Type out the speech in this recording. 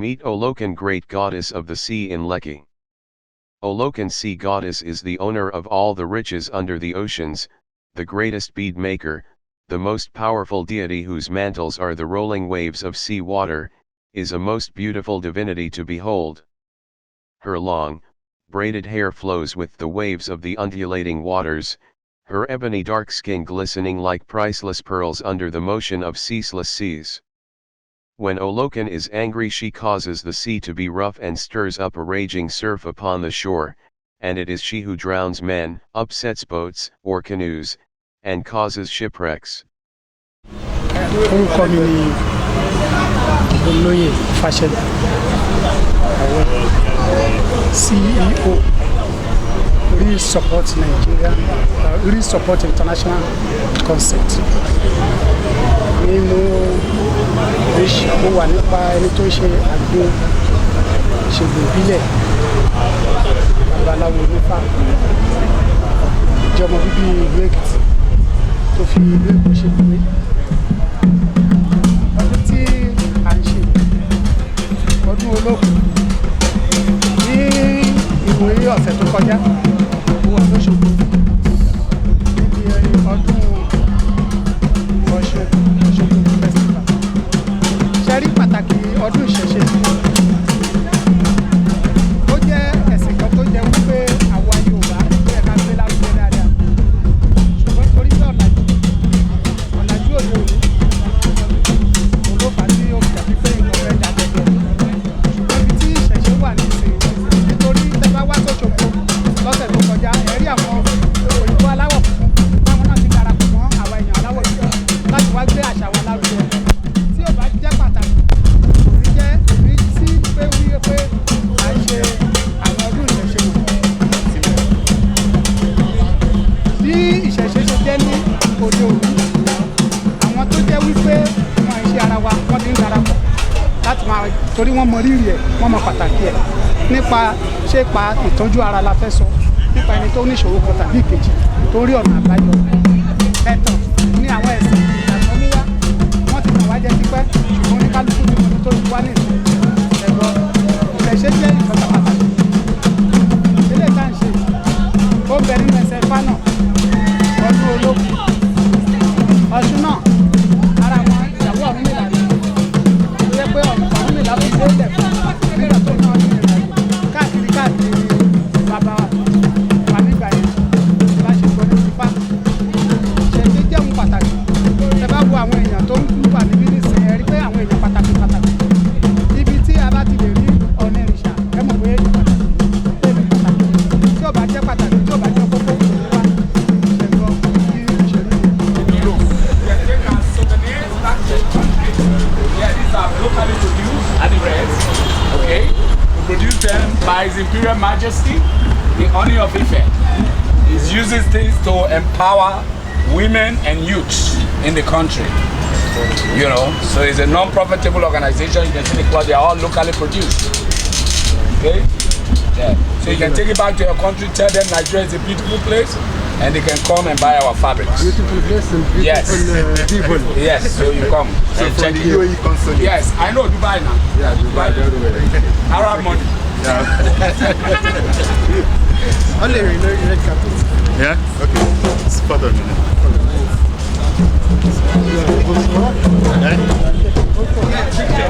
Meet Olokun Great Goddess of the Sea in Lekki. Olokun Sea Goddess is the owner of all the riches under the oceans, the greatest bead maker, the most powerful deity whose mantles are the rolling waves of sea water, is a most beautiful divinity to behold. Her long, braided hair flows with the waves of the undulating waters, her ebony dark skin glistening like priceless pearls under the motion of ceaseless seas. When Olokun is angry, she causes the sea to be rough and stirs up a raging surf upon the shore, and it is she who drowns men, upsets boats or canoes, and causes shipwrecks. Orúkọ mi ni Olóyè Fáṣẹ̀dé, CEO Real Support Nigeria, Real Support International Concept. Nínú mo wà nípa ẹni tó ṣe àgbo ìṣègùn ìbílẹ̀, babaláwo nípa ìjọmọ bíbí ìlú Èkìtì tó fi ìlú Èkó ṣe gbé. Ọdún tí à ń ṣe ọdún Olókun ní ìwòye ọ̀sẹ̀ tó kọjá mo wà lóṣogbo níbi ọdún Ọ̀ṣun festival. Ṣe rí pàtàkì ọdún ìṣẹ̀ṣe, ó jẹ́ ẹ̀sìn kan tó jẹ́ wípé àwa Yorùbá tó yẹ ká gbé lárugẹ dáadáa, ṣùgbọ́n torí pé ọ̀làjú òde òní olófà tí ó gbà pípé ìlú rẹ̀ dàgbẹ̀gbẹ̀. Ṣùgbọ́n ibi tí ìṣẹ̀ṣe wà nísìnyí, nítorí tẹ́ bá wá sóṣogbo lọ́sẹ̀ tó kọjá, ẹ rí àwọn òyìnbó aláwọ̀ funfun táwọn náà ti darapọ̀ mọ́ àwa èèyàn aláwọ̀ dúdú láti wá gbé àṣà wa lárugẹ. Tí ò bá jẹ́ pàtàkì, kò ní jẹ́ èmi sí pé wíyé pé à ń ṣe àwọn ọdún ìṣẹ̀ṣe wò. Bí ìṣẹ̀ṣe ṣe jẹ́ ní òde òní, àwọn tó jẹ́ wípé wọn ń ṣe ara wa, wọ́n ti ń darapọ̀ láti máa, torí wọ́n mọ rírì ẹ̀, wọ́n mọ pàtàkì ẹ̀. Nípa ṣépa ìtọ́jú ara la fẹ́ sọ, nípa ẹni tó ní ìṣòro kan tàbí ìkejì tó rí ọ̀nà àbáyọ. Ẹ̀tàn ní àwọn ẹ̀sìn àtọ́múwá wọ́n ti tàn wá jẹ tipẹ́, ṣùgbọ́n oníkálukú ti mọ̀ tó ti wá ní ẹ̀rọ. Ìṣẹ̀ṣe jẹ́ ìkọ́ta pàtàkì. Ilé ìta ń ṣe ó bẹ nínú ẹsẹ̀ fánà ọdún Olókun. Ọ̀ṣun náà ara wọn ìyàwó Ọ̀rúnmìlà ni, tó yẹ pé Ọ̀rúnmìlà fi dé ilẹ̀ fún nígbà tó náà ní ìrìnàjò káàkiri bàbá wa nígbà yẹn bá ṣe gbọ́ ní Ifá. Ìṣẹ̀ṣe jẹ́ ohun pàtàkì. Ẹ bá wo àwọn èèyàn tó ń wà níbí nísìnyí, ẹ rí pé àwọn èèyàn pàtàkì. Ibi tí a bá ti lè rí ọ̀nà ìrìnsà, ẹ mọ̀ pé èèyàn pàtàkì. Tí ò bá jẹ́ pàtàkì, tí ò bá jẹ́ kókó, kò ní wá. Ṣẹ̀gbọ́n bí ìṣèlú ìlú. Yeah, these are locally produced animals. Okay, we produce them by His Imperial Majesty, the Honey of Ife. He uses this to empower women and youths in the country. You know, so it's a non-profitable organization. You can see because they are all locally produced. Okay, yeah. So you can take it back to your country, tell them Nigeria is a beautiful place, and they can come and buy our fabrics. Beautiful place and beautiful people. Yes, so you come and check it. UAE consulate. Yes, I know Dubai now. Yeah, Dubai. Arab money. Yeah. Only red carpet. Yeah? Okay. Spot on. Yeah?